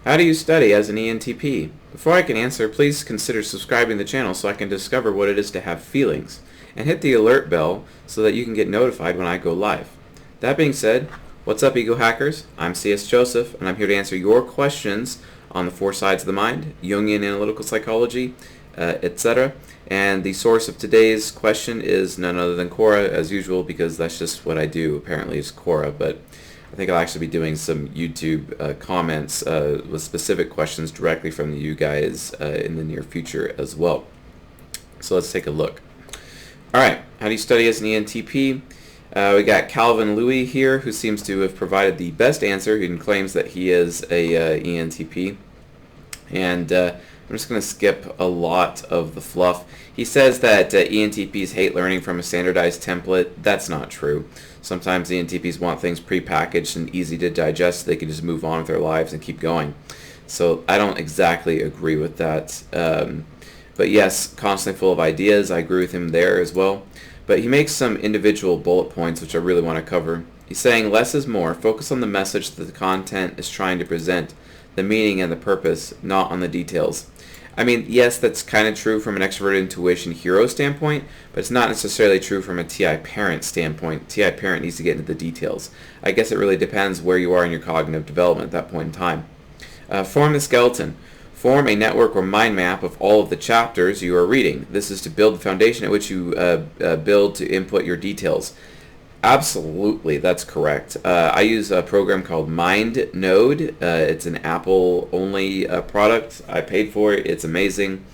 How do you study as an ENTP? Before I can answer, please consider subscribing to the channel so I can discover what it is to have feelings, and hit the alert bell so that you can get notified when I go live. That being said, what's up, Ego Hackers? I'm C.S. Joseph, and I'm here to answer your questions on the four sides of the mind, Jungian analytical psychology, etc. And the source of today's question is none other than Quora, as usual, because that's just what I do. Apparently it's Quora, but I think I'll actually be doing some YouTube comments with specific questions directly from you guys in the near future as well. So let's take a look. Alright, how do you study as an ENTP? We got Calvin Louis here, who seems to have provided the best answer, who claims that he is a ENTP. And I'm just going to skip a lot of the fluff. He says that ENTPs hate learning from a standardized template. That's not true. Sometimes ENTPs want things prepackaged and easy to digest so they can just move on with their lives and keep going. So I don't exactly agree with that. But yes, constantly full of ideas. I agree with him there as well. But he makes some individual bullet points which I really want to cover. He's saying less is more. Focus on the message that the content is trying to present, the meaning and the purpose, not on the details. I mean, yes, that's kind of true from an extroverted intuition hero standpoint, but it's not necessarily true from a TI parent standpoint. TI parent needs to get into the details. I guess it really depends where you are in your cognitive development at that point in time. Form the skeleton. Form a network or mind map of all of the chapters you are reading. This is to build the foundation at which you build to input your details. Absolutely, that's correct. I use a program called MindNode. It's an Apple-only product. I paid for it. It's amazing.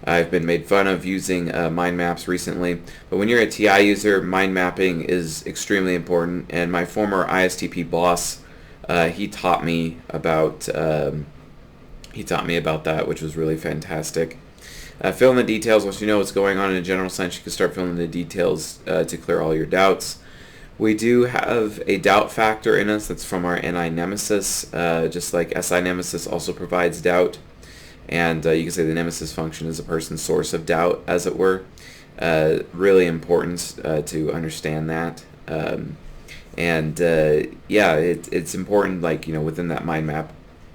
I've been made fun of using mind maps recently. But when you're a TI user, mind mapping is extremely important. And my former ISTP boss, he taught me about that, which was really fantastic. Fill in the details. Once you know what's going on in a general sense, you can start filling in the details to clear all your doubts. We do have a doubt factor in us that's from our NI nemesis, just like SI nemesis also provides doubt. And you can say the nemesis function is a person's source of doubt, as it were. Really important to understand that. Yeah, it's important, like, within that mind map,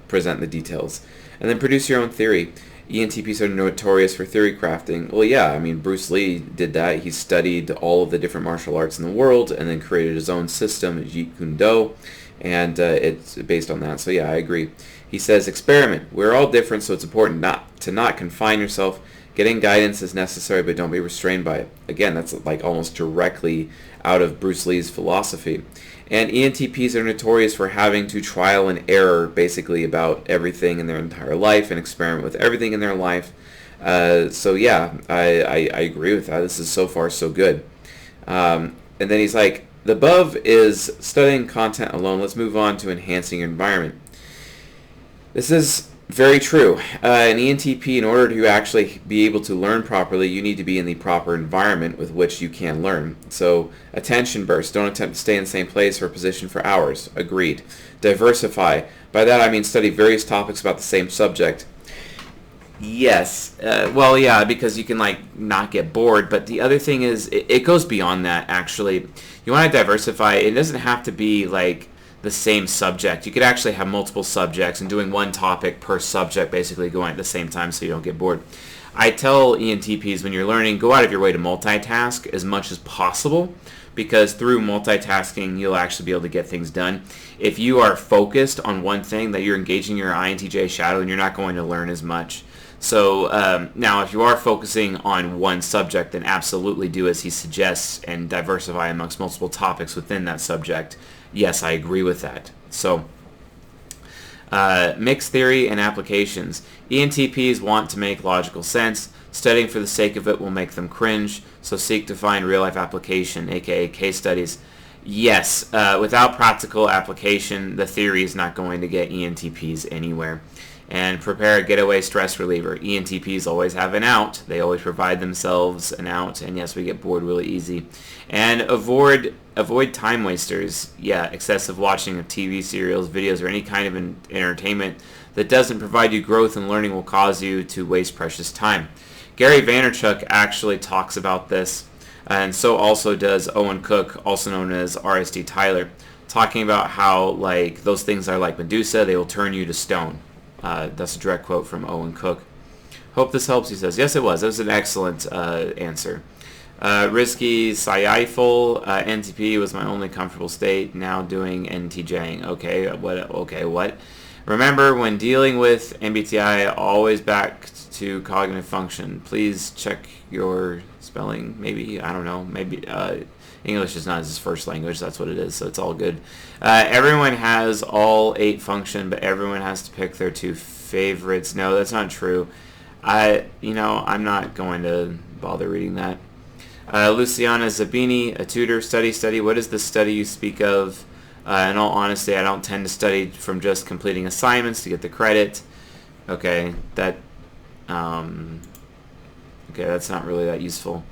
present the details. And then produce your own theory. ENTPs are notorious for theory crafting. Well, yeah, I mean, Bruce Lee did that. He studied all of the different martial arts in the world and then created his own system, Jeet Kune Do, and it's based on that. So yeah, I agree. He says, experiment. We're all different, so it's important not to confine yourself. Getting guidance is necessary, but don't be restrained by it. Again, that's like almost directly out of Bruce Lee's philosophy. And ENTPs are notorious for having to trial and error basically about everything in their entire life and experiment with everything in their life. So yeah, I agree with that. This is so far so good. And then he's like, the above is studying content alone. Let's move on to enhancing your environment. This is very true. An ENTP, in order to actually be able to learn properly, you need to be in the proper environment with which you can learn. So, attention burst. Don't attempt to stay in the same place or position for hours. Agreed. Diversify. By that I mean study various topics about the same subject. Yes. Well, yeah, because you can, not get bored. But the other thing is, it goes beyond that, actually. You want to diversify. It doesn't have to be, the same subject. You could actually have multiple subjects and doing one topic per subject, basically going at the same time so you don't get bored. I tell ENTPs, when you're learning, go out of your way to multitask as much as possible, because through multitasking you'll actually be able to get things done. If you are focused on one thing, that you're engaging your INTJ shadow, and you're not going to learn as much. So now if you are focusing on one subject, then absolutely do as he suggests and diversify amongst multiple topics within that subject. Yes, I agree with that. So, mixed theory and applications. ENTPs want to make logical sense. Studying for the sake of it will make them cringe, so seek to find real-life application, aka case studies. Yes, without practical application, the theory is not going to get ENTPs anywhere. And prepare a getaway stress reliever. ENTPs always have an out. They always provide themselves an out. And yes, we get bored really easy. And avoid time wasters. Yeah, excessive watching of TV serials, videos, or any kind of entertainment that doesn't provide you growth and learning will cause you to waste precious time. Gary Vaynerchuk actually talks about this, and so also does Owen Cook, also known as RSD Tyler, talking about how those things are like Medusa. They will turn you to stone. That's a direct quote from Owen Cook. Hope this helps, he says. Yes, it was. It was an excellent answer. Risky Sci-Ful, NTP was my only comfortable state. Now doing NTJing. Okay, what? Remember, when dealing with MBTI, always back to cognitive function. Please check your spelling. Maybe, I don't know. Maybe English is not his first language. That's what it is, so it's all good. Everyone has all 8 function, but everyone has to pick their 2 favorites. No, that's not true. I'm not going to bother reading that. Luciana Zabini, a tutor, study. What is the study you speak of? In all honesty, I don't tend to study from just completing assignments to get the credit. Okay, that's not really that useful.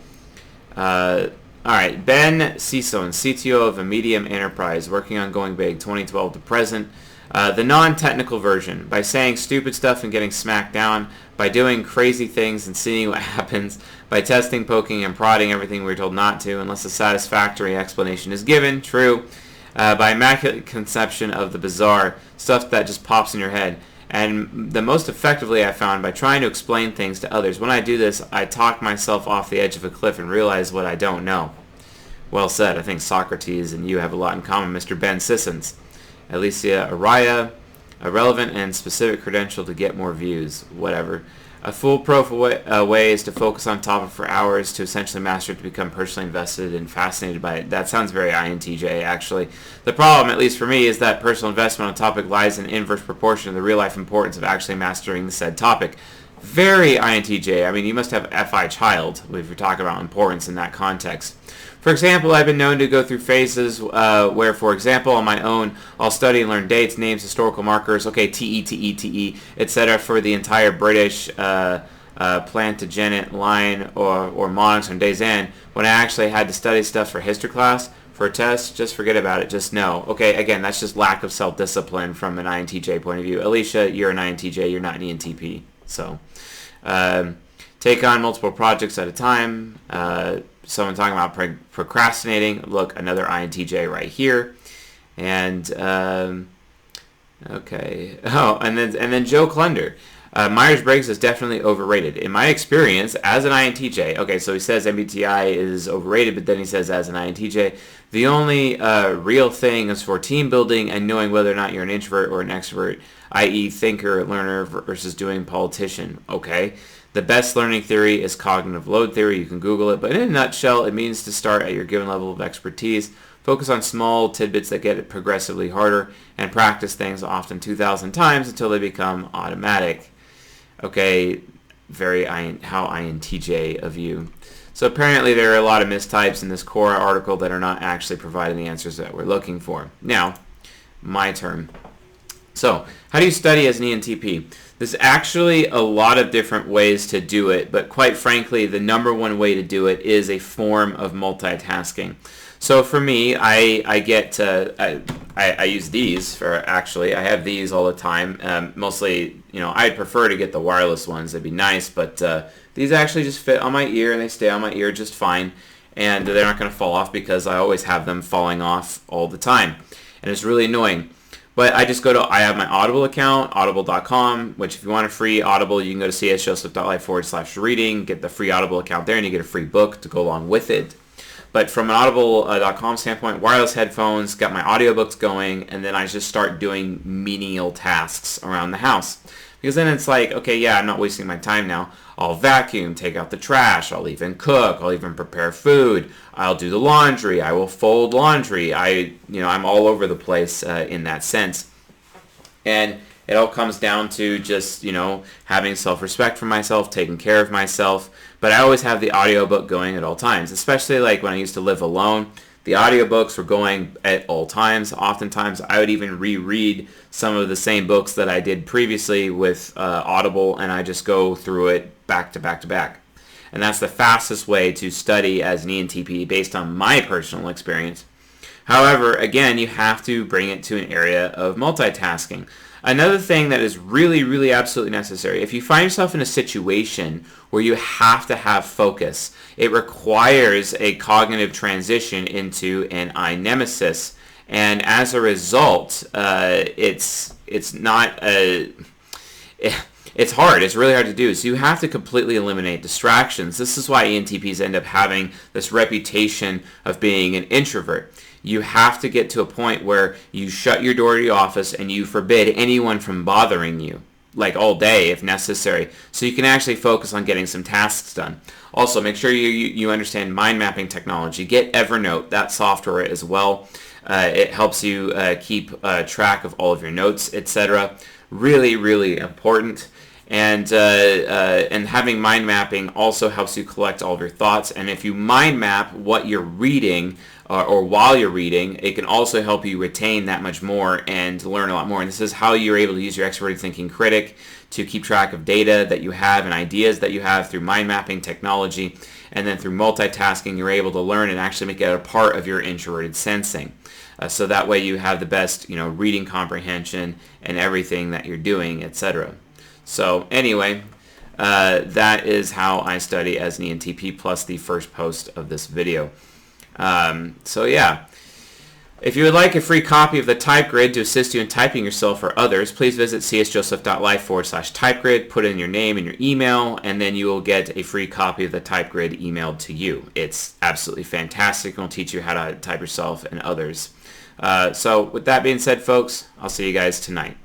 Alright, Ben Cison, CTO of a medium enterprise, working on going big, 2012 to present. The non-technical version, by saying stupid stuff and getting smacked down, by doing crazy things and seeing what happens, by testing, poking, and prodding everything we're told not to, unless a satisfactory explanation is given, true, by immaculate conception of the bizarre, stuff that just pops in your head, and the most effectively I found by trying to explain things to others. When I do this, I talk myself off the edge of a cliff and realize what I don't know. Well said. I think Socrates and you have a lot in common, Mr. Ben Sissons. Alicia Araya, a relevant and specific credential to get more views. Whatever. A foolproof way is to focus on topic for hours to essentially master it, to become personally invested and fascinated by it. That sounds very INTJ, actually. The problem, at least for me, is that personal investment on topic lies in inverse proportion to the real-life importance of actually mastering the said topic. Very INTJ. I mean, you must have FI child if you're talking about importance in that context. For example, I've been known to go through phases where, for example, on my own, I'll study and learn dates, names, historical markers, TE, etc. for the entire British Plantagenet line or monarchs on day's end. When I actually had to study stuff for history class, for a test, just forget about it. Just know. Okay, again, that's just lack of self-discipline from an INTJ point of view. Alicia, you're an INTJ, you're not an ENTP. So, take on multiple projects at a time. Someone talking about procrastinating. Look, another INTJ right here. And okay. Oh, and then Joe Clunder. Myers-Briggs is definitely overrated. In my experience, as an INTJ, okay, so he says MBTI is overrated, but then he says as an INTJ, the only real thing is for team building and knowing whether or not you're an introvert or an extrovert, i.e. thinker, learner versus doing politician, okay? The best learning theory is cognitive load theory. You can Google it. But in a nutshell, it means to start at your given level of expertise, focus on small tidbits that get it progressively harder, and practice things often 2,000 times until they become automatic. Okay, very how INTJ of you. So apparently there are a lot of mistypes in this core article that are not actually providing the answers that we're looking for. Now, my turn. So, how do you study as an ENTP? There's actually a lot of different ways to do it, but quite frankly, the number one way to do it is a form of multitasking. So for me, I use these for actually. I have these all the time. Mostly, I'd prefer to get the wireless ones. That'd be nice, but these actually just fit on my ear and they stay on my ear just fine. And they're not going to fall off because I always have them falling off all the time. And it's really annoying. But I have my Audible account, audible.com, which if you want a free Audible, you can go to csjoseph.life/reading, get the free Audible account there, and you get a free book to go along with it. But from an audible.com standpoint, wireless headphones, got my audiobooks going, and then I just start doing menial tasks around the house. Because then it's like, okay, yeah, I'm not wasting my time now. I'll vacuum, take out the trash, I'll even cook, I'll even prepare food, I'll do the laundry, I will fold laundry. I'm all over the place in that sense. And it all comes down to just, having self-respect for myself, taking care of myself. But I always have the audiobook going at all times, especially like when I used to live alone. The audiobooks were going at all times. Oftentimes, I would even reread some of the same books that I did previously with Audible, and I just go through it back to back to back. And that's the fastest way to study as an ENTP based on my personal experience. However, again, you have to bring it to an area of multitasking. Another thing that is really, really absolutely necessary, if you find yourself in a situation where you have to have focus, it requires a cognitive transition into an I nemesis. And as a result, it's not a... it's hard. It's really hard to do. So you have to completely eliminate distractions. This is why ENTPs end up having this reputation of being an introvert. You have to get to a point where you shut your door to the office and you forbid anyone from bothering you, like all day if necessary, so you can actually focus on getting some tasks done. Also, make sure you understand mind mapping technology. Get Evernote, that software as well. It helps you keep track of all of your notes, etc. Really, really important. And having mind mapping also helps you collect all of your thoughts. And if you mind map what you're reading or while you're reading, it can also help you retain that much more and to learn a lot more. And this is how you're able to use your extroverted thinking critic to keep track of data that you have and ideas that you have through mind mapping technology. And then through multitasking, you're able to learn and actually make it a part of your introverted sensing. So that way you have the best, reading comprehension and everything that you're doing, etc. So anyway, that is how I study as an ENTP, plus the first post of this video. So yeah, if you would like a free copy of the type grid to assist you in typing yourself or others, please visit csjoseph.life/type grid, put in your name and your email, and then you will get a free copy of the type grid emailed to you. It's absolutely fantastic and will teach you how to type yourself and others. So with that being said, folks, I'll see you guys tonight.